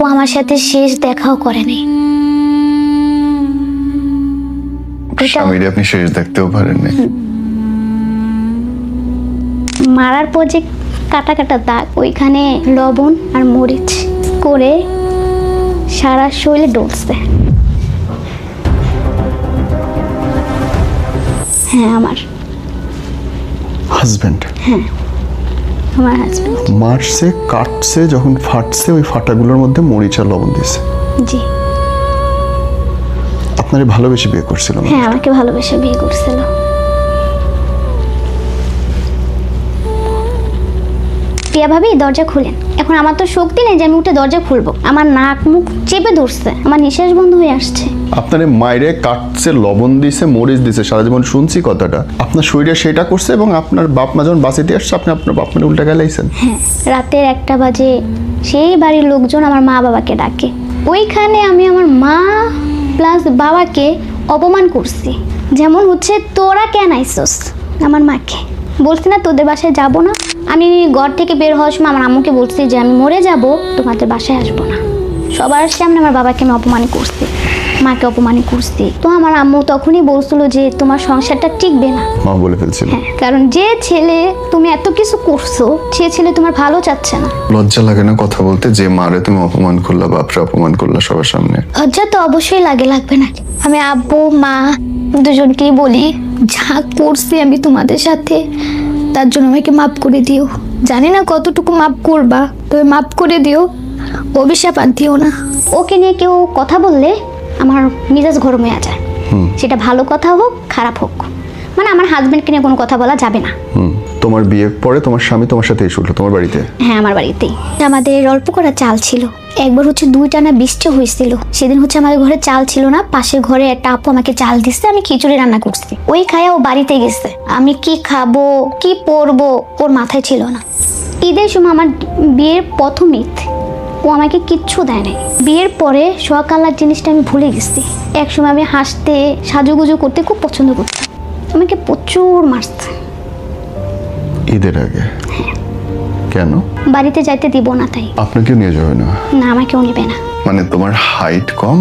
ও আমার সাথে শেষ দেখাও করেনি। স্বামীর আপনি শেষ দেখতেও পারেননি। মারার পর যে কাটা কাটা দাগ, ওইখানে লবণ আর মরিচ করে সারা শরীরে ডলছে। হ্যাঁ, আমার হাজবেন্ড? হ্যাঁ, আমার হাজবেন্ড। মারছে, কাটছে, যখন ফাটছে ওই ফাটাগুলোর মধ্যে মরিচ আর লবণ দিয়েছে। জি। আপনারে ভালোবেসে বিয়ে করছিল? হ্যাঁ, আমাকে ভালোবেসে বিয়ে করছিল। প্রিয়া ভাবি দরজা খুলেন। এখন আমার তো শক্তি নেই যে আমি উঠে দরজা খুলবো। আমার নাক মুখ চেপে ধরছে, আমার নিঃশ্বাস বন্ধ হয়ে আসছে। আপনারে মাইরে কাটছে, লবণ দিছে, মরিচ দিছে, সারা জীবন শুনছি কথাটা। আপনার শরীরে সেটা করছে এবং আপনার বাপ মা যখন বাঁচিতে আসছে আপনি আপনার বাপ মারে উল্টা গালাইছেন। হ্যাঁ, রাতের 1টা বাজে সেই বাড়ির লোকজন আমার মা বাবাকে ডাকে। ওইখানে আমি আমার মা প্লাস বাবাকে অপমান করছি। যেমন হচ্ছে, তোরা কেন আইসস? আমার মাকে বলছি না তোদের বাসায় যাব না। আমি ঘর থেকে বের হওয়ার সময় আমার আম্মুকে বলছি যে আমি মরে যাব, তোমাদের বাসায় আসবো না। সবার সামনে আমার বাবাকে আমি অপমান করছি, মাকে অপমান করছি। তো আমার আম্মু তখনই বলছিল যে তোমার সংসারটা টিকবে না। মা বলে ফেলছিল। হ্যাঁ, কারণ যে ছেলে তুমি এত কিছু করছো, সে ছেলে তোমার ভালো চাচ্ছে না। লজ্জা লাগে না কথা বলতে যে মারে তুমি অপমান করলা, বাপরে অপমান করলা সবার সামনে? লজ্জা তো অবশ্যই লাগবে না? আমি আব্বু মা দুজনকেই বলি, যা করছি আমি তোমাদের সাথে, তার জন্য আমাকে মাফ করে দিও। জানি না কতটুকু মাফ করবা, তবে মাফ করে দিও, অভিশাপ আর দিও না। ওকে নিয়ে কেউ কথা বললে আমার মেজাজ গরম হয়ে যায়, সেটা ভালো কথা হোক খারাপ হোক। মানে আমার হাজবেন্ডকে নিয়ে কোনো কথা বলা যাবে না। তোমার বিয়ের পরে তোমার স্বামী তোমার সাথে এসে উঠলো তোমার বাড়িতে? হ্যাঁ, আমার বাড়িতেই। আমাদের অল্প করা চাল ছিল। একবার হচ্ছে 2 টানা বৃষ্টি হয়েছিল, সেদিন হচ্ছে আমাদের ঘরে চাল ছিল না। পাশের ঘরে একটা আপু আমাকে চাল দিচ্ছে, আমি খিচুড়ি রান্না করছি। ওই খায়া ও বাড়িতে গেছে। আমি কি খাবো কি পরবো ওর মাথায় ছিল না। ঈদের সময় আমার বিয়ের প্রথম ঈদ, ও আমাকে কিচ্ছু দেয় নাই। বিয়ের পরে সকালার জিনিসটা আমি ভুলে গেছি। একসময় আমি হাসতে সাজুগুজু করতে খুব পছন্দ করতাম, আমাকে প্রচুর মারছে। ঈদের আগে? কেন? বাড়িতে যাইতে দিব না তাই। আপনাকেও নিয়ে যাবে না? না, আমাকেও নিবে না। মানে তোমার হাইট কম,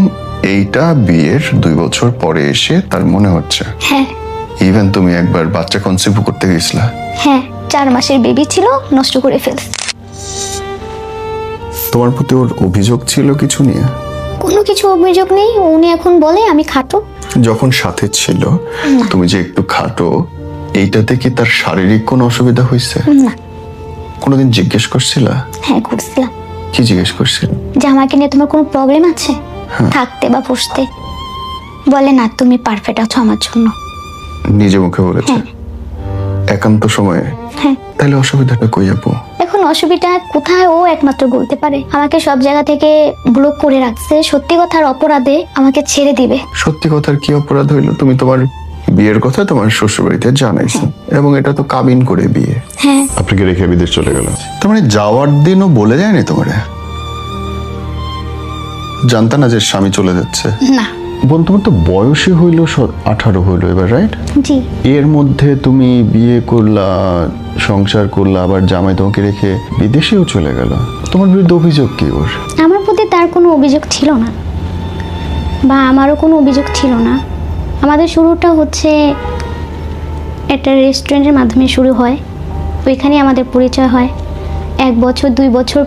এইটা বিয়ের 2 বছর পরে এসে তার মনে হচ্ছে? হ্যাঁ। ইভেন তুমি একবার বাচ্চা কনসিভ করতে গেছিলা? হ্যাঁ, 4 মাসের বেবি ছিল, নষ্ট করে ফেলছে। তোমার প্রতি ওর অভিযোগ ছিল কিছু নিয়ে? কোনো কিছু অভিযোগ নেই। উনি এখন বলে আমি খাটো। যখন সাথে ছিল তুমি যে একটু খাটো, এইটাতে কি তার শারীরিক কোনো অসুবিধা হয়েছে? না। কোনোদিন জিজ্ঞেস করছিলা? হ্যাঁ, করছিলাম। কি জিজ্ঞেস করছিল? যে আমাকে নিয়ে তোমার কোনো প্রবলেম আছে থাকতে বা বসতে? বলে না, তুমি পারফেক্ট আছো আমার জন্য। নিজে মুখে বলেছে? একান্ত সময়ে? হ্যাঁ। তাহলে অসুবিধাটা কই আপু? এখন অসুবিধা কোথায় ও একমাত্র বলতে পারে। আমাকে সব জায়গা থেকে ব্লক করে রাখছে। সত্যি কথার অপরাধে আমাকে ছেড়ে দিবে। সত্যি কথার কি অপরাধ হইলো? তুমি তোমার বিয়ের কথা তোমার শ্বশুরবাড়িতে জানাইছো এবং এটা তো কাবিন করে বিয়ে। হ্যাঁ। আপনাকে রেখে বিদেশ চলে গেল। তার মানে যাওয়ার দিনও বলে যায়নি তোমারে? জানতা না যে স্বামী চলে যাচ্ছে? না। বোন, তোমার তো বয়সে হইলো 18 হইলো এবার, রাইট? জি। এর মধ্যে তুমি বিয়ে করলা, সংসার করলা, আবার জামাই তোমাকে রেখে বিদেশেও চলে গেল। তোমার বিরুদ্ধে অভিযোগ কি ওর? আমার প্রতি তার কোনো অভিযোগ ছিল না, বা আমারও কোনো অভিযোগ ছিল না। আমাদের শুরুটা হচ্ছে একটা রেস্টুরেন্টের মাধ্যমে শুরু হয়। ওইখানেই আমাদের পরিচয় হয়। 1 বছর 2 বছর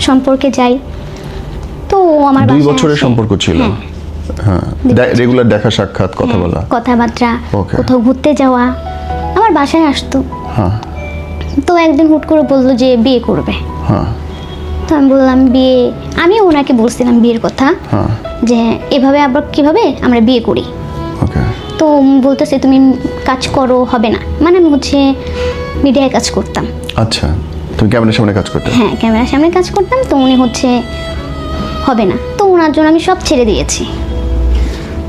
সম্পর্কে যাই। তো ও আমার 2 বাসায় বছরের আসে। সম্পর্ক ছিল? হ্যাঁ, রেগুলার দেখা সাক্ষাৎ, কথা বলা, কথাবার্তা, Okay. কোথাও ঘুরতে যাওয়া, আমার বাসায় আসতো। হ্যাঁ তো একদিন হুট করে বললো যে বিয়ে করবে। হ্যাঁ তো আমি বললাম বিয়ে, আমি ওনাকে বলছিলাম বিয়ের কথা, হ্যাঁ, যে এভাবে আবার কিভাবে আমরা বিয়ে করি। ওকে। তো বলতেছে তুমি কাজ করো, হবে না। মানে আমি হচ্ছে মিডিয়ায় কাজ করতাম। আচ্ছা, তুমি ক্যামেরার সামনে কাজ করতে? হ্যাঁ, ক্যামেরার সামনে কাজ করতাম। তো উনি হচ্ছে হবে না। তো ওনার জন্য আমি সব ছেড়ে দিয়েছি,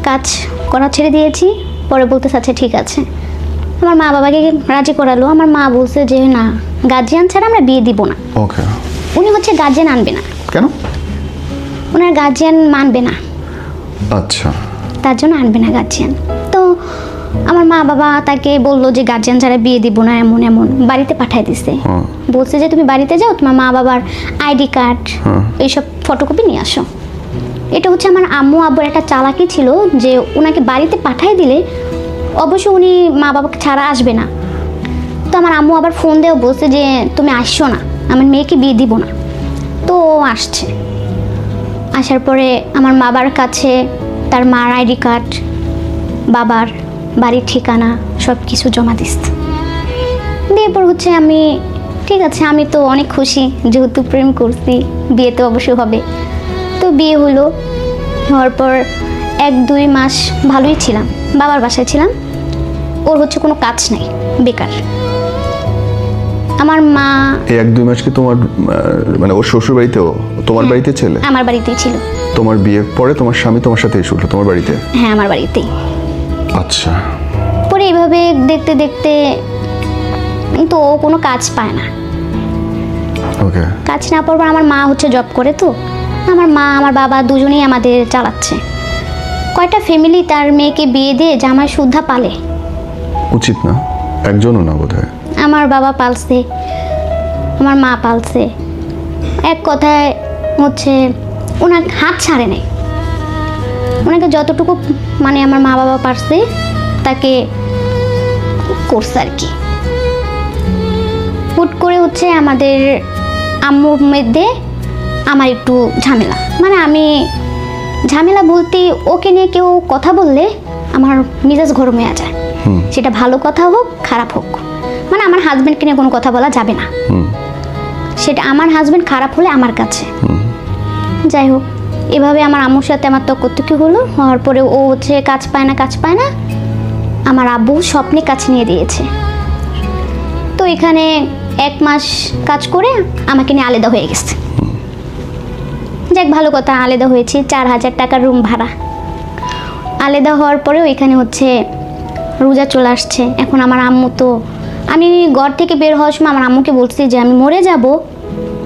কাজ করা ছেড়ে দিয়েছি। পরে বলতেছে আচ্ছা ঠিক আছে। আমার মা বাবাকে রাজি করালো। আমার মা বলছে যে না, গার্জিয়ান ছাড়া আমরা বিয়ে দিব না। ওকে। উনি হচ্ছে গার্জিয়ান আনবে না। কেন? ওনার গার্জিয়ান মানবে না, আচ্ছা। তার জন্য আনবে না গার্জিয়ান। তো আমার মা বাবা তাকে বললো যে গার্জিয়ান ছাড়া বিয়ে দিব না, এমন এমন বাড়িতে পাঠায় দিছে। বলছে যে তুমি বাড়িতে যাও, তোমার মা বাবার আইডি কার্ড এইসব ফটোকপি নিয়ে আসো। এটা হচ্ছে আমার আম্মু আব্বুর একটা চালাকি ছিল যে ওনাকে বাড়িতে পাঠিয়ে দিলে অবশ্য উনি মা বাবাকে ছাড়া আসবে না। তো আমার আম্মু আবার ফোন দিয়েও বলছে যে তুমি আসছো না, আমার মেয়েকে বিয়ে দিব না। তো ও আসছে। আসার পরে আমার বাবার কাছে তার মার আইডি কার্ড, বাবার বাড়ির ঠিকানা সব কিছু জমা দিচ্ছে। দিয়ে পর হচ্ছে আমি ঠিক আছে, আমি তো অনেক খুশি, যেহেতু প্রেম করছি বিয়ে তো অবশ্যই হবে। তো বিয়ে হলো, হওয়ার পর 1-2 মাস ভালোই ছিলাম, বাবার বাসায় ছিলাম। ওর হচ্ছে কোনো কাজ নেই, বেকার। আমার মা এই 1-2 মাস কি তোমার মানে ওর শ্বশুর বাড়িতেও তোমার বাড়িতে ছেলে? আমার বাড়িতেই ছিল। তোমার বিয়ের পরে তোমার স্বামী তোমার সাথে এসে উঠলো তোমার বাড়িতে? হ্যাঁ, আমার বাড়িতেই। আচ্ছা। পরে এইভাবে দেখতে দেখতে তো ও কোনো কাজ পায় না। ওকে। কাজ না পাওয়ার পর আমার মা হচ্ছে জব করে, তো আমার মা আমার বাবা দুজনেই আমাদের চালাচ্ছে। কয়টা ফ্যামিলি তার মেয়েকে বিয়ে দিয়ে জামাই সুদ্ধা পালে? উচিত না, একজনও না বোধহয়। আমার বাবা পালছে, আমার মা পালছে। এক কথায় হচ্ছে ওনার হাত ছাড়ে নেই। ওনাকে যতটুকু মানে আমার মা বাবা পারছে তাকে করছে আর কি। হুট করে হচ্ছে আমাদের আম্মুর মধ্যে আমার একটু ঝামেলা, মানে আমি ঝামেলা বলতে ওকে নিয়ে কেউ কথা বললে আমার মেজাজ গরম হয়ে যায়। সেটা ভালো কথা হোক খারাপ হোক, মানে আমার হাজবেন্ডকে নিয়ে কোনো কথা বলা যাবে না। সেটা আমার হাজবেন্ড খারাপ হলে আমার কাছে। যাই হোক, এভাবে আমার আম্মুর সাথে আমার তর্ক হলো। হওয়ার পরে ও হচ্ছে কাজ পায় না। আমার আব্বু স্বপ্নে কাজ নিয়ে দিয়েছে। তো এখানে 1 মাস কাজ করে আমাকে নিয়ে আলাদা হয়ে গেছে। যাক, ভালো কথা, আলাদা হয়েছি। 4000 টাকার রুম ভাড়া। আলাদা হওয়ার পরেও এখানে হচ্ছে রোজা চলে আসছে। এখন আমার আম্মু তো, আমি ঘর থেকে বের হওয়ার সময় আমার আম্মুকে বলছি যে আমি মরে যাব,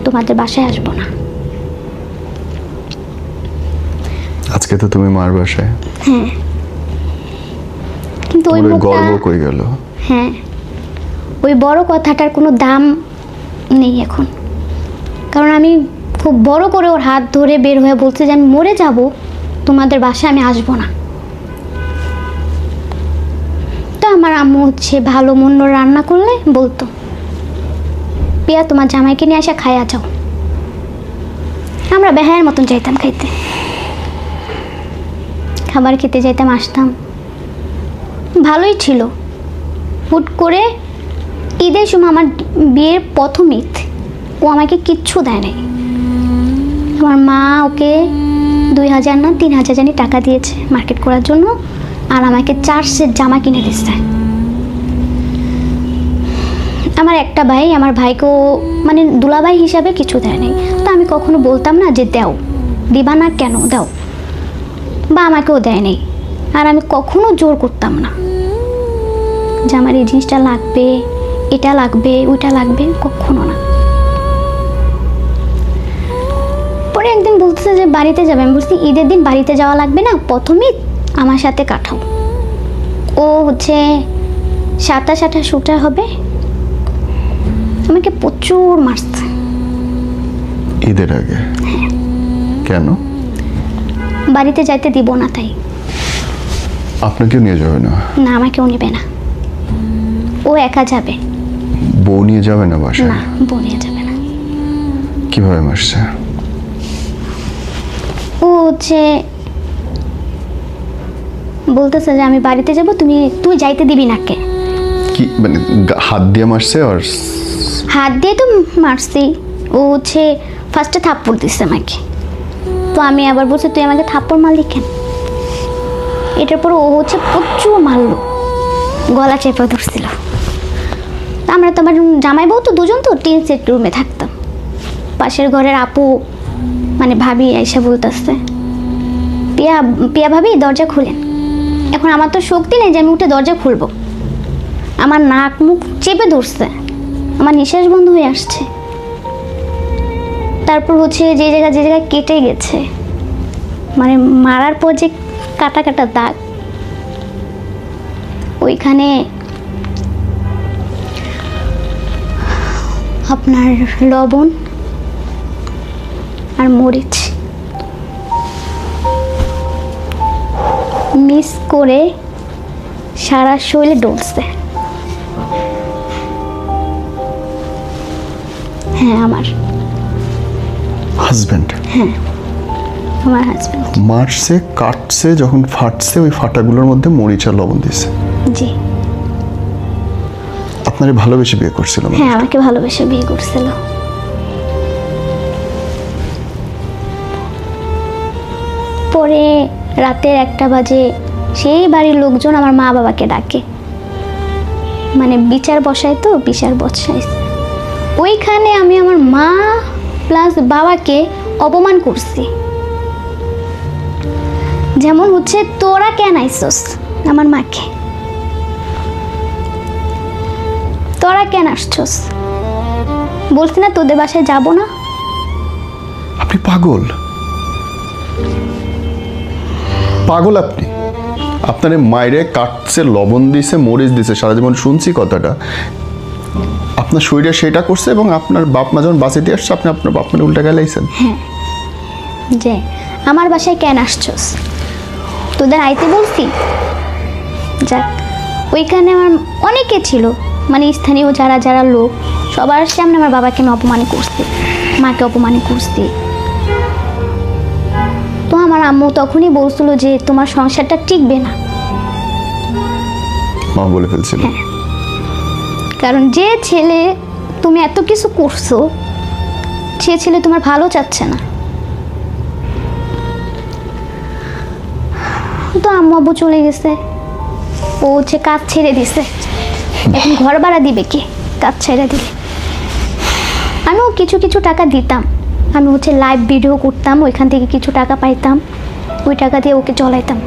তোমাদের বাসায় আসবো না। আজকে তো তুমি মার বাসায়। হ্যাঁ, কিন্তু ওই তোমার মুখটা, গর্ব কই গেল? হ্যাঁ, ওই বড় কথাটার কোনো দাম নেই এখন। কারণ আমি খুব বড় করে ওর হাত ধরে বের হয়ে বলছি যে আমি মরে যাব, তোমাদের বাসায় আমি আসবো না। তো আমার আম্মু হচ্ছে ভালো মন্দ রান্না করলে বলতো, পিয়া তোমার জামাইকে নিয়ে আসা খাইয়া যাও। আমরা বেহায়ের মতন যাইতাম খাইতে, খাবার খেতে যাইতাম, আসতাম, ভালোই ছিল। হুট করে ঈদের সময় আমার বিয়ের প্রথম ঈদ, ও আমাকে কিচ্ছু দেয় নাই। আমার মা ওকে 2000 না 3000 জানি টাকা দিয়েছে মার্কেট করার জন্য, আর আমাকে 4 সেট জামা কিনে দিচ্ছে। আমার একটা ভাই, আমার ভাইকেও মানে দুলাভাই হিসাবে কিছু দেয় নাই। তো আমি কখনো বলতাম না যে দাও, দিবা না কেন, দাও, বা আমাকেও দেয় নাই। আর আমি কখনো জোর করতাম না যে আমার এই জিনিসটা লাগবে, এটা লাগবে, ওইটা লাগবে, কখনো না। পরে একদিন বলতেছে যে বাড়িতে যাবে। আমি বলছি ঈদের দিন বাড়িতে যাওয়া লাগবে না, প্রথম ঈদ আমার সাথে কাটাও। ও হচ্ছে 27-28 হবে, আমাকে প্রচুর মারছে ঈদের আগে। কেন? বাড়িতে যাইতে দিব না তাই। আপনাকেও নিয়ে যাবে না? না, আমাকেও নেবে না, ও একা যাবে। বউ নিয়ে যাবে না বাসায়? না, বউ নিয়ে যাবে না। কিভাবে মারছে? ও হচ্ছে বলতেছে যে আমি বাড়িতে যাব, তুই যাইতে দিবি না। কে কি মানে হাত দিয়ে মারছে? আর হাত দিয়ে তো মারছি। ও হচ্ছে ফার্স্টে থাপ্পড় দিচ্ছে আমাকে। তো আমি আবার বলছি তুই আমাকে থাপ্পড় মারলি কেন? এটার পর ও হচ্ছে প্রচুর মারলো, গলা চেপে ধরছিল। আমরা তো আমার জামাই বউ তো দুজন তো টিন সেট রুমে থাকতাম। পাশের ঘরের আপু মানে ভাবি এসে বলতেছে, পিয়া ভাবি দরজা খুলেন। এখন আমার তো শক্তি নেই যে আমি উঠে দরজা খুলবো। আমার নাক মুখ চেপে ধরছে, আমার নিঃশ্বাস বন্ধ হয়ে আসছে। তারপর হচ্ছে যে জায়গায় কেটে গেছে, মানে মারার পর যে কাটা কাটা দাগ, ওইখানে আপনার লবণ আর মরিচ মিস করে সারা শরীরে ডলছে। হ্যাঁ, আমার হাজবেন্ড আমার হাজবেন্ড। মারছে, কাটছে, যখন ফাটছে ওই ফাটাগুলোর মধ্যে মরিচ আর লবণ দিয়েছে। জি। আপনারে ভালোবেসে বিয়ে করছিল? হ্যাঁ, আমাকে ভালোবেসে বিয়ে করছিল। পরে রাতের 1টা বাজে সেই বাড়ির লোকজন আমার মা বাবাকে ডাকে, মানে বিচার বসায়, তো বিচার বসায়। ওইখানে আমি আমার মা প্লাস বাবাকে অপমান করছি। যেমন হচ্ছে, তোরা কেন আইসস আমার মাকে, তোরা কেন আসছস, বলছি না তোদের বাসায় যাব না। আপনি পাগল, পাগল আপনি। আপনার মায়েরে কাটছে, লবণ দিছে, মরিচ দিছে, সারা জীবন শুনছি কথাটা। আপনার শরীরে সেটা করছে এবং আপনার বাপ মা যখন বাঁচিতে আসছে আপনি আপনার বাপ মানে উল্টা গেলাইছেন। যে আমার বাসায় কেন আসছস, তোদের আইতে বলছি। যাক, ওইখানে আমার অনেকে ছিল, মানে স্থানীয় যারা যারা লোক, সবার সামনে আমার বাবাকে আমি অপমান করছি, মাকে অপমান করছি। তো আমার আম্মু তখনই বলছিল যে তোমার সংসারটা টিকবে না। মা বলে ফেলছিল। কারণ যে ছেলে তুমি এত কিছু করছো, সে ছেলে তোমার ভালো চাচ্ছে না। তো আম্মু আব্বু চলে গেছে, ও হচ্ছে কাজ ছেড়ে দিছে। এখন ঘর ভাড়া দিবে কি কাজ ছেড়ে দিলে? আমিও কিছু কিছু টাকা দিতাম, আমি হচ্ছে লাইভ ভিডিও করতাম, ওইখান থেকে কিছু টাকা পাইতাম, ওই টাকা দিয়ে ওকে চলাইতাম।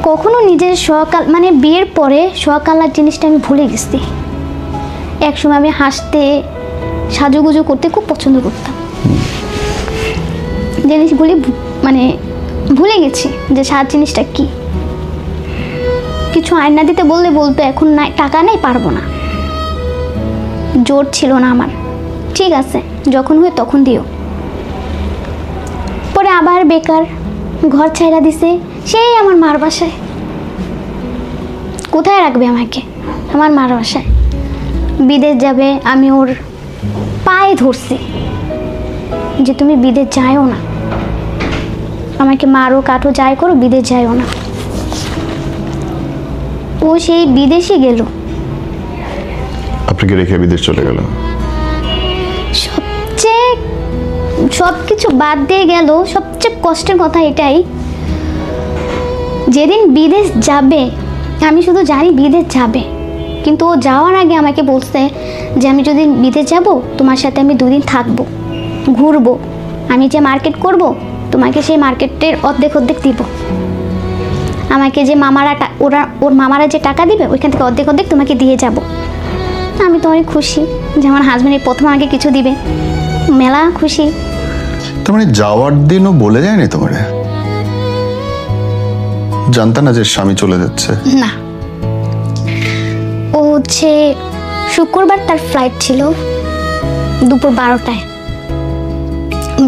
কখনো নিজের সকাল, মানে বিয়ের পরে সকালার জিনিসটা আমি ভুলে গেছি। একসময় আমি হাসতে, সাজুগুজু করতে খুব পছন্দ করতাম, জিনিসগুলি মানে ভুলে গেছি যে সাজ জিনিসটা কি। কিছু আয়না দিতে বললে বলতো এখন নাই, টাকা নেই, পারবো না, জোর ছিল না আমার। ঠিক আছে, যখন হয় তখন দিও। পরে আবার বেকার, ঘর ছাইড়া দিছে, সেই আমার মার বাসায়। কোথায় রাখবে আমাকে? আমার মার বাসায়। বিদেশ যাবে, আমি ওর পায়ে ধরছি যে তুমি বিদেশ যাইও না, আমাকে মারো কাটো যাই করো, বিদেশ যাইও না। ও সেই বিদেশে গেল। আপনাকে রেখে বিদেশ চলে গেল? সবচেয়ে সব কিছু বাদ দিয়ে গেল, সবচেয়ে কষ্টের কথা এটাই, যেদিন বিদেশ যাবে, আমি শুধু জানি বিদেশ যাবে, কিন্তু ও যাওয়ার আগে আমাকে বলছে যে আমি যদি বিদেশ যাব তোমার সাথে আমি 2 দিন থাকবো, ঘুরবো, আমি যে মার্কেট করব তোমাকে সেই মার্কেটের অর্ধেক অর্ধেক দিব, আমাকে যে মামারা ওর মামারা যে টাকা দিবে ওইখান থেকে অর্ধেক অর্ধেক তোমাকে দিয়ে যাব। আমি তো অনেক খুশি যে আমার হাজব্যান্ড এই প্রথম আমাকে কিছু দিবে, মেলা খুশি। তার মানে যাওয়ার দিনও বলে যায়নি তোমারে? জানতা না যে স্বামী চলে যাচ্ছে? না, ও হচ্ছে শুক্রবার তার ফ্লাইট ছিল দুপুর 12টায়।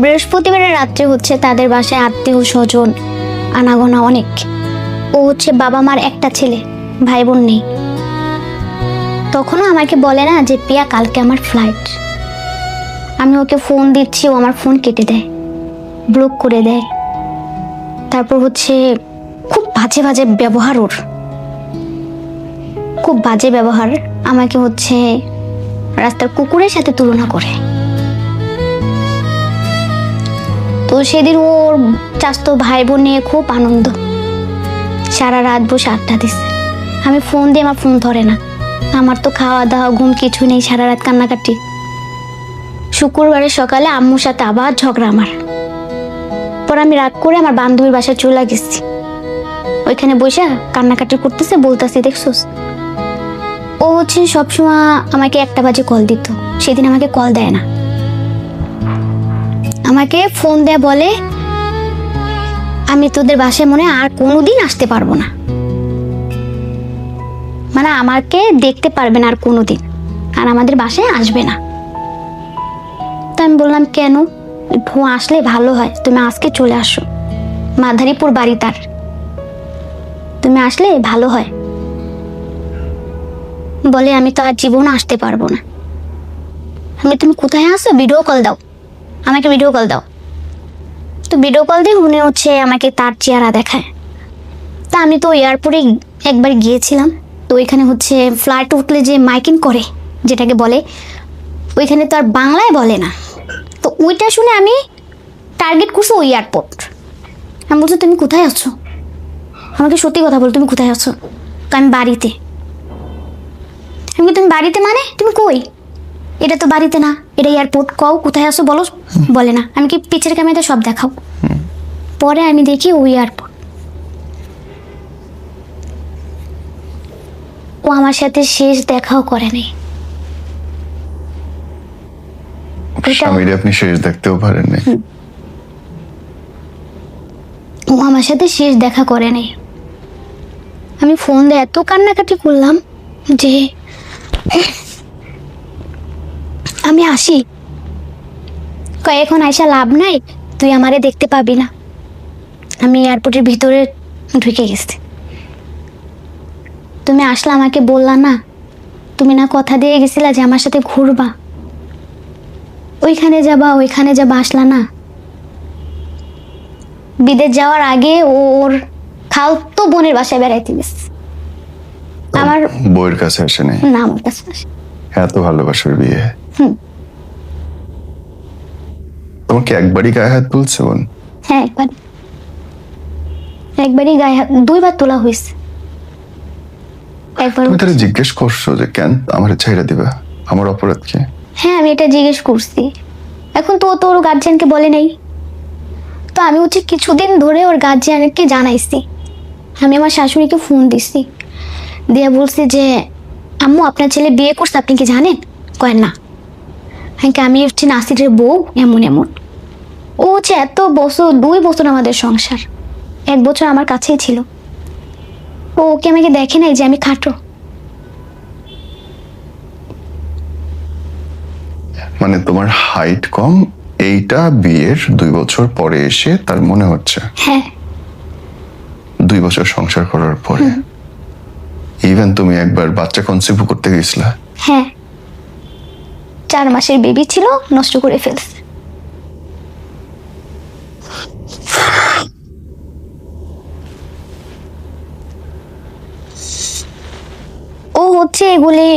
বৃহস্পতিবারের রাত্রে হচ্ছে তাদের বাসায় আত্মীয় স্বজন আনাগোনা অনেক। ও হচ্ছে বাবা মার একটা ছেলে, ভাই বোন নেই। তখনও আমাকে বলে না যে পিয়া কালকে আমার ফ্লাইট। আমি ওকে ফোন দিচ্ছি, ও আমার ফোন কেটে দেয়, ব্লক করে দেয়। তারপর হচ্ছে খুব বাজে বাজে ব্যবহার, ওর খুব বাজে ব্যবহার। আমাকে হচ্ছে রাস্তার কুকুরের সাথে তুলনা করে। তো সেদিন ওর চাচতো ভাই বোন নিয়ে খুব আনন্দ, সারা রাত বসে আড্ডা দিচ্ছে। আমি ফোন দিয়ে আমার ফোন ধরে না, আমার তো খাওয়া দাওয়া ঘুম কিছু নেই, সারা রাত কান্নাকাটি। শুক্রবারের সকালে আম্মুর সাথে আবার ঝগড়া আমার। পর আমি রাগ করে আমার বান্ধবীর বাসায় চলে গেছি, ওইখানে বসে কান্নাকাটি করতেছে, বলতেছি দেখছোস। ও হচ্ছে সবসময় আমাকে 1টা বাজে কল দিত, সেদিন আমাকে কল দেয় না, আমাকে ফোন দেয়া বলে আমি তোদের বাসায় মনে আর কোনোদিন আসতে পারবো না, মানে আমাকে দেখতে পারবে না আর কোনোদিন, আর আমাদের বাসায় আসবে না। তো আমি বললাম কেন? আসলে ভালো হয়, তুমি আজকে চলে আসো। মাদারীপুর বাড়ি তার। তুমি আসলে ভালো হয়। বলে আমি তো আর জীবন আসতে পারবো না। আমি তুমি কোথায় আসো, ভিডিও কল দাও, আমাকে ভিডিও কল দাও। তো ভিডিও কল দিয়ে উনি হচ্ছে আমাকে তার চেহারা দেখায়। তা আমি তো এয়ারপোর্টে একবার গিয়েছিলাম, তো ওইখানে হচ্ছে ফ্লাইট উঠলে যে মাইকিং করে যেটাকে বলে, ওইখানে তো আর বাংলায় বলে না। তো ওইটা শুনে আমি টার্গেট করছি ওই এয়ারপোর্ট। আমি বলছি তুমি কোথায় আছো, আমাকে সত্যি কথা বল, তুমি কোথায় আছো? তো আমি বাড়িতে। আমি বলি, তুমি বাড়িতে মানে তুমি কই? এটা তো বাড়িতে না, এটা এয়ারপোর্ট। কও কোথায় আছো বলো। বলে না। আমি কি পিছের ক্যামেরাতে সব দেখাও? পরে আমি দেখি ওই এয়ারপোর্ট। ও আমার সাথে শেষ দেখাও করে নাই। স্বামীর আপনি শেষ দেখতেও পারেন নাই। ও আমার সাথে শেষ দেখা করে নাই। আমি ফোন দিয়ে এত কান্নাকাটি করলাম যে আমি আসি। কয় এখন আইসা লাভ নাই, তুই আমারে দেখতে পাবি না। আমি এয়ারপোর্টের ভিতরে ঢুকে গেছি। তুমি আসলে আমাকে বললা না, তুমি না কথা দিয়ে গেছিলা যে আমার সাথে ঘুরবা, ওইখানে যাবা ওইখানে যাবা, আসলা না। বিদেশ যাওয়ার আগে ওর খালতো বোনের বাসায় বেড়াইতে গেছে। আমার বউয়ের কাছে আসে নাই? না, আমার কাছে আসে। এত ভালোবাসার বিয়ে। হুম। তোমাকে একবারই গায়ে হাত তুলছে বোন? হ্যাঁ, একবারই গায়ে হাত, দুইবার তোলা হয়েছে। একবার তুমি তাহলে জিজ্ঞেস করছো যে কেন আমার ছাইড়া দিবা, আমার অপরাধ কি? হ্যাঁ, আমি এটা জিজ্ঞেস করছি। এখন তো ও তো ওর গার্জিয়ানকে বলে নাই। তো আমি হচ্ছে কিছুদিন ধরে ওর গার্জিয়ানকে জানাইছি। আমি আমার শাশুড়িকে ফোন দিছি, দিয়ে বলছি যে আম্মু আপনার ছেলে বিয়ে করছে, আপনি কি জানেন? কয় না। আমি হচ্ছে নাসিরের বউ, এমন এমন। ও হচ্ছে এত বছর, 2 বছর আমাদের সংসার, 1 বছর আমার কাছেই ছিল। ও ওকে আমাকে দেখে নাই যে আমি খাটো। মানে তোমার হাইট কম, এইটা বিয়ের 2 বছর পরে এসে তার মনে হচ্ছে? হ্যাঁ। 2 বছর সংসার করার পরে ইভেন তুমি একবার বাচ্চা কনসিভ করতে গেছিলা? হ্যাঁ, 4 মাসের বেবি ছিল, নষ্ট করে ফেলছে। ও হচ্ছে এগুলি,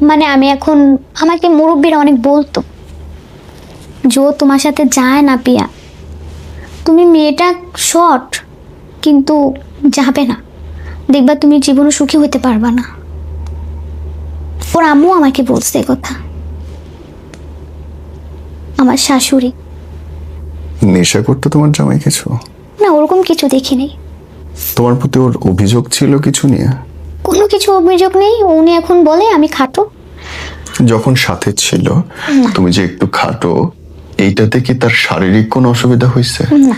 মানে আমি এখন, আমাকে মুরব্বীরা অনেক বলতো যে ও তোমার সাথে যায় না পিয়া, তুমি মেয়েটা শর্ট কিন্তু যাবে না, দেখবা তুমি জীবনে সুখী হতে পারবা না। ওর আম্মু আমাকে বলছে এ কথা, আমার শাশুড়ি। নেশা করতো তোমার জামাই কিছু? না, ওরকম কিছু দেখিনি। তোমার প্রতি ওর অভিযোগ ছিল কিছু নিয়ে? কোনো কিছু অভিযোগ নেই। উনি এখন বলে আমি খাটো। যখন সাথে ছিল তুমি যে একটু খাটো, এইটাতে কি তার শারীরিক কোনো অসুবিধা হয়েছে? না।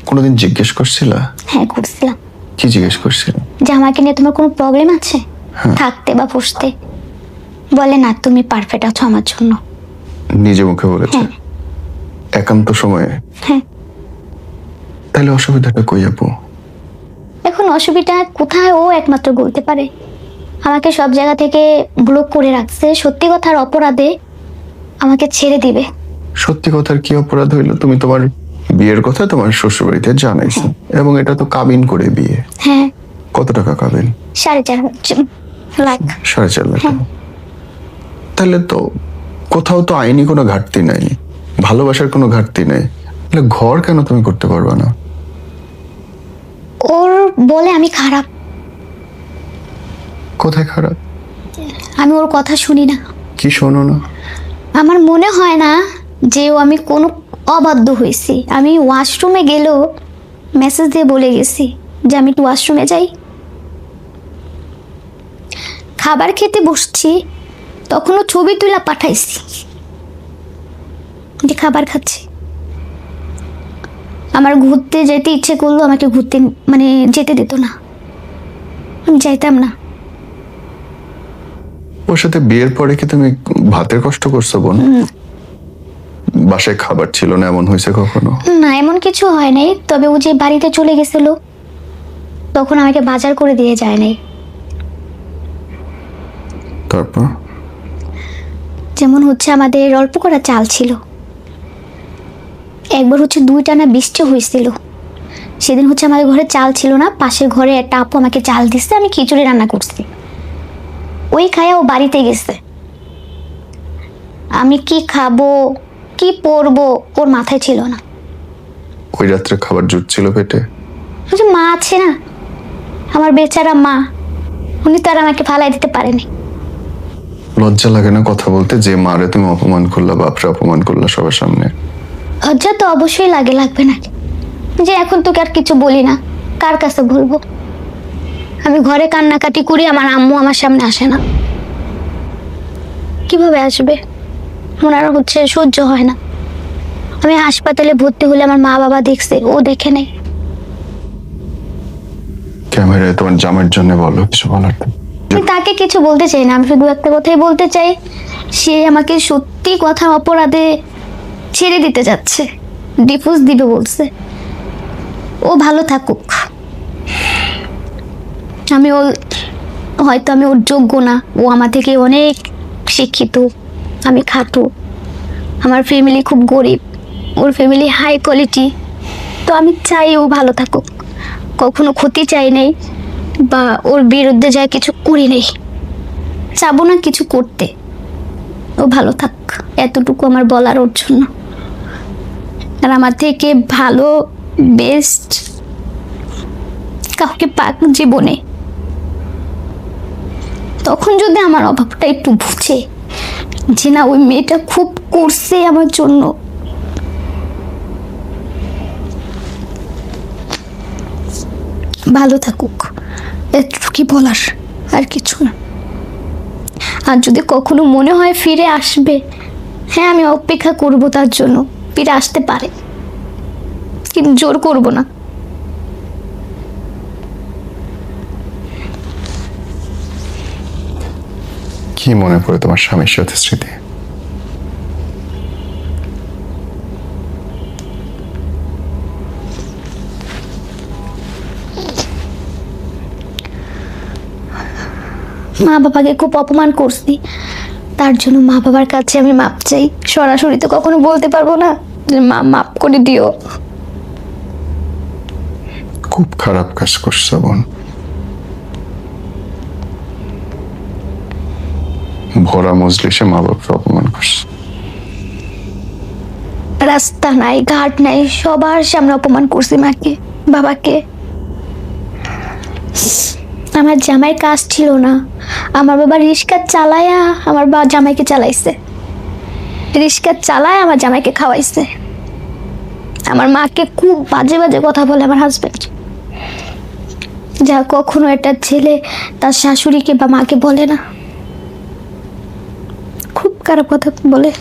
কোনোদিন জিজ্ঞেস করছিলা? হ্যাঁ, করছিলাম। কি জিজ্ঞেস করছিল? যে আমাকে নিয়ে তোমার কোনো প্রবলেম আছে থাকতে বা বসতে? বলে না, তুমি পারফেক্ট আছো আমার জন্য। নিজে মুখে বলেছে? হ্যাঁ। একান্ত সময়ে? হ্যাঁ। তাহলে অসুবিধাটা কই আপু? এখন অসুবিধা কোথায় ও একমাত্র বলতে পারে। আমাকে সব জায়গা থেকে ব্লক করে রাখছে। সত্যি কথার অপরাধে আমাকে ছেড়ে দিবে। সত্যি কথার কি অপরাধ হইলো? তুমি তোমার বিয়ের কথা তোমার শ্বশুরবাড়িতে জানাইছো, এবং এটা তো কাবিন করে বিয়ে। হ্যাঁ। কত টাকা কাবিন? 4.5 লাখ। 4.5 লাখ। হ্যাঁ। তাহলে তো কোথাও তো আইনি কোনো ঘাটতি নাই, ভালোবাসার কোনো ঘাটতি নাই। তাহলে ঘর কেন তুমি করতে পারবে না? ওর বলে আমি খারাপ। কোথায় খারাপ? আমি ওর কথা শুনি না। কি শোনো না? আমার মনে হয় না যে ও আমি কোনো অবাধ্য হয়েছি। আমি ওয়াশরুমে গেলেও মেসেজ দিয়ে বলে গেছি যে আমি একটু ওয়াশরুমে যাই। খাবার খেতে বসছি, তখনও ছবি তুলে পাঠাইছি যে খাবার খাচ্ছি। আমার ঘুরতে যেতে ইচ্ছে করলো, আমাকে ঘুরতে মানে যেতে দিত না, আমি যাইতাম না। ওর সাথে বিয়ের পরে কি তুমি ভাতের কষ্ট করছো বোন? বাসায় খাবার ছিল না এমন হয়েছে কখনো? না, এমন কিছু হয় নাই, তবে ও যে বাড়িতে চলে গেছিল তখন আমাকে বাজার করে দিয়ে যায় নাই। তারপর? যেমন হচ্ছে আমাদের অল্প করা চাল ছিল, একবার হচ্ছে 2 টানা বৃষ্টি হয়েছিল। সেদিন হচ্ছে আমাদের ঘরে চাল ছিল না, পাশের ঘরে একটা আপু আমাকে চাল দিচ্ছে, আমি খিচুড়ি রান্না করছি। ওই খায়া ও বাড়িতে গেছে। আমি কি খাবো কি পরবো ওর মাথায় ছিল না। ওই রাত্রে খাবার জুট ছিল পেটে? ওই যে মা আছে না, আমার বেচারা মা, উনি তো আর আমাকে ফালাই দিতে পারেনি। লজ্জা লাগে না কথা বলতে যে মারে তুমি অপমান করলা, বাপরে অপমান করলা সবার সামনে? লজ্জা তো অবশ্যই লাগবে না, যে এখন তোকে আর কিছু বলি না, কার কাছে বলবো? আমি ঘরে কান্নাকাটি করি, আমার আম্মু আমার সামনে আসে না। কিভাবে আসবে? ওনার হচ্ছে সহ্য হয় না। আমি হাসপাতালে ভর্তি হলে আমার মা বাবা দেখছে, ও দেখে নেই। ক্যামেরায় তোমার জামের জন্য বলো কিছু বলার। আমি তাকে কিছু বলতে চাই না, আমি শুধু একটা কথাই বলতে চাই, সে আমাকে সত্যি কথা অপরাধে ছেড়ে দিতে যাচ্ছে, ডিভোর্স দিবে বলছে। ও ভালো থাকুক। আমি হয়তো আমি ওর যোগ্য না, ও আমার থেকে অনেক শিক্ষিত, আমি খাটো, আমার ফ্যামিলি খুব গরিব, ওর ফ্যামিলি হাই কোয়ালিটি। তো আমি চাই ও ভালো থাকুক, কখনো ক্ষতি চাই নাই বা ওর বিরুদ্ধে যায় কিছু করি নেই, চাবো না কিছু করতে। ও ভালো থাক, এতটুকু আমার বলার ওর জন্য। আর আমার থেকে ভালো বেস্ট কাউকে পাক জীবনে, তখন যদি আমার অভাবটা একটু বুঝে যে না ওই মেয়েটা খুব করছে আমার জন্য। ভালো থাকুক, এতটুকুই বলার, আর কিছু না। আর যদি কখনো মনে হয় ফিরে আসবে, হ্যাঁ আমি অপেক্ষা করব তার জন্য, ফিরে আসতে পারে, কিন্তু জোর করব না। কি মনে পড়ে তোমার স্বামীর সাথে স্মৃতি? মা বাবাকে খুব অপমান করছি, তার জন্য মা বাবার কাছে আমি মাপ চাই। সরাসরি তো কখনো বলতে পারবো না যে মা মাপ করে দিও। খুব খারাপ কাজ করছো বোন। ভরা মজলিসে মা বাবাকে অপমান করছো। রাস্তা নাই, ঘাট নাই, সবার সামনে অপমান করছি মাকে বাবাকে। আমার জামাইয়ের কাজ ছিল না, আমার বাবা রিক্সা চালায়া আমার জামাইকে চালাইছে, রিক্সা চালায় আমার জামাইকে খাওয়াইছে। আমার মাকে খুব বাজে বাজে কথা বলে আমার হাজবেন্ড, যা কখনো একটা ছেলে তার শাশুড়িকে বা মাকে বলে না। খুব খারাপ কথা বলে।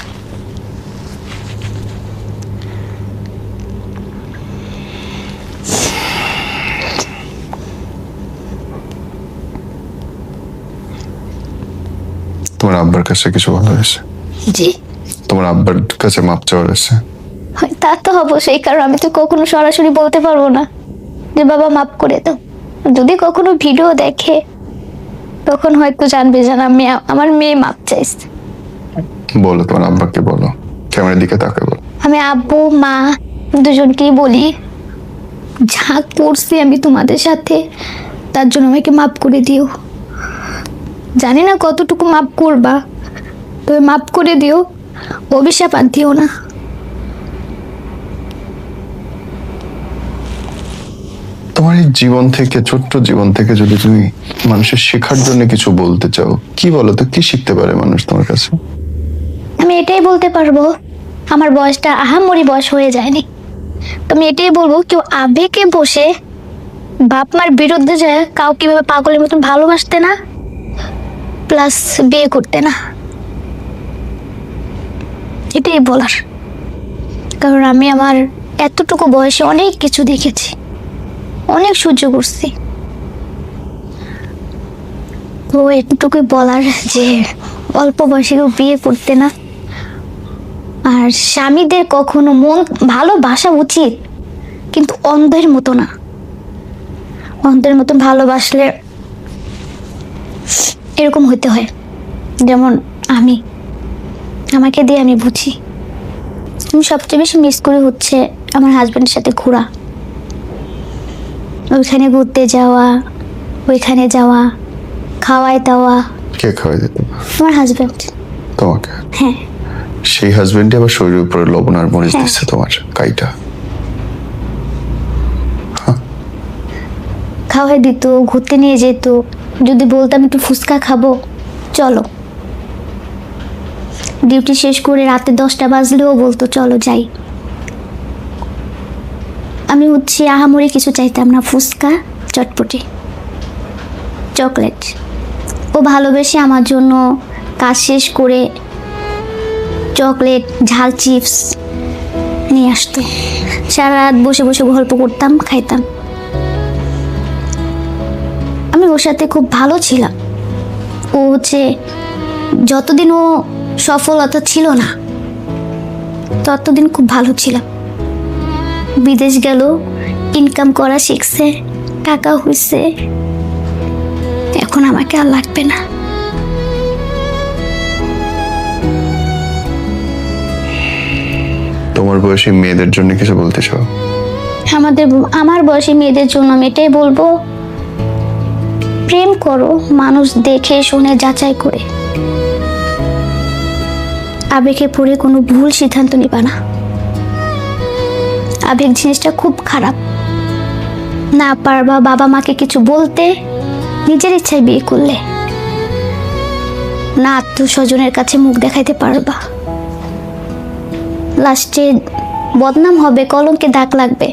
তোমার আব্বার কাছে কিছু বলা হয়েছে? জি, তোমার আব্বার কাছে মাপ চাওয়া হয়েছে? তা তো অবশ্যই, কারণ আমি তো কখনো সরাসরি বলতে পারবো না যে বাবা মাফ করে দাও। যদি কখনো ভিডিও দেখে তখন হয়তো জানবে যে না, আমার মেয়ে মাপ চাইছে। বলো তোমার আব্বাকে, বলো, ক্যামেরার দিকে তাকে বলো। আমি আব্বু মা দুজনকেই বলি, যা করছি আমি তোমাদের সাথে তার জন্য আমাকে মাফ করে দিও। জানি না কতটুকু মাফ করবা, তবে মাফ করে দিও, অভিশাপ আর দিও না। তোমার এই জীবন থেকে, ছোট্ট জীবন থেকে যদি তুমি মানুষের শেখার জন্য কিছু বলতে চাও, কি বলো তো? কি শিখতে পারে মানুষ তোমার কাছে? আমি এটাই বলতে পারবো, আমার বয়সটা আহামরি বয়স হয়ে যায়নি। তো আমি এটাই বলবো, কেউ আবেগে বসে বাপ মার বিরুদ্ধে যায় কাউ কিভাবে পাগলের মতন ভালোবাসতে না, প্লাস বিয়ে করতে না, এটাই বলার। কারণ আমি আমার এতটুকু বয়সে অনেক কিছু দেখেছি, অনেক সহ্য করছি। তো এতটুকুই বলার যে অল্প বয়সে কেউ বিয়ে করতে না, আর স্বামীদের কখনো মন ভালোবাসা উচিত, কিন্তু অন্ধের মতো না। অন্ধের মতো ভালোবাসলে এরকম হতে হয়, যেমন আমাকে দিয়ে আমি বুঝি। আমি সবচেয়ে বেশি মিস করি হচ্ছে আমার হাজব্যান্ডের সাথে ঘোরা, ওইখানে ঘুরতে যাওয়া, ওইখানে যাওয়া, খাওয়াই দাওয়া। কে খাওয়াই দিত? আমার হাজব্যান্ড। তোমাকে? হ্যাঁ। সেই হাজবেন্ডই আবার শরীরের উপরে লবণ আর মরিচ হ্যাঁ। দিচ্ছে তোমার কাইটা? খাওয়াই দিত, ঘুরতে নিয়ে যেত। যদি বলতাম একটু ফুচকা খাবো, চলো। ডিউটি শেষ করে রাতে 10টা বাজলেও বলতো চলো যাই। আমি হচ্ছে আহামরি কিছু চাইতাম না, ফুচকা, চটপটি, চকলেট। ও ভালোবেসে আমার জন্য কাজ শেষ করে চকলেট, ঝাল চিপস নিয়ে আসতো। সারা রাত বসে বসে গল্প করতাম, খাইতাম। আমি ওর সাথে খুব ভালো ছিলাম। ও হচ্ছে যতদিন ও সফলতা ছিল না ততদিন খুব ভালো ছিলাম। বিদেশ গেল, ইনকাম করা শিখছে, টাকা হইছে, এখন আমাকে আর লাগবে না। তোমার বয়সী মেয়েদের জন্য কিছু বলতে চাও? আমার বয়সী মেয়েদের জন্য আমি এটাই বলবো, প্রেম করো মানুষ দেখে শুনে যাচাই করে। আবেগে পড়ে কোনো ভুল সিদ্ধান্ত নিবা না। আবেগ জিনিসটা খুব খারাপ। না পারবা বাবা মাকে কিছু বলতে, নিজের ইচ্ছায় বিয়ে করলে। না আত্মীয়-স্বজনের কাছে মুখ দেখাইতে পারবা, লাস্টে বদনাম হবে, কলঙ্কে দাগ লাগবে।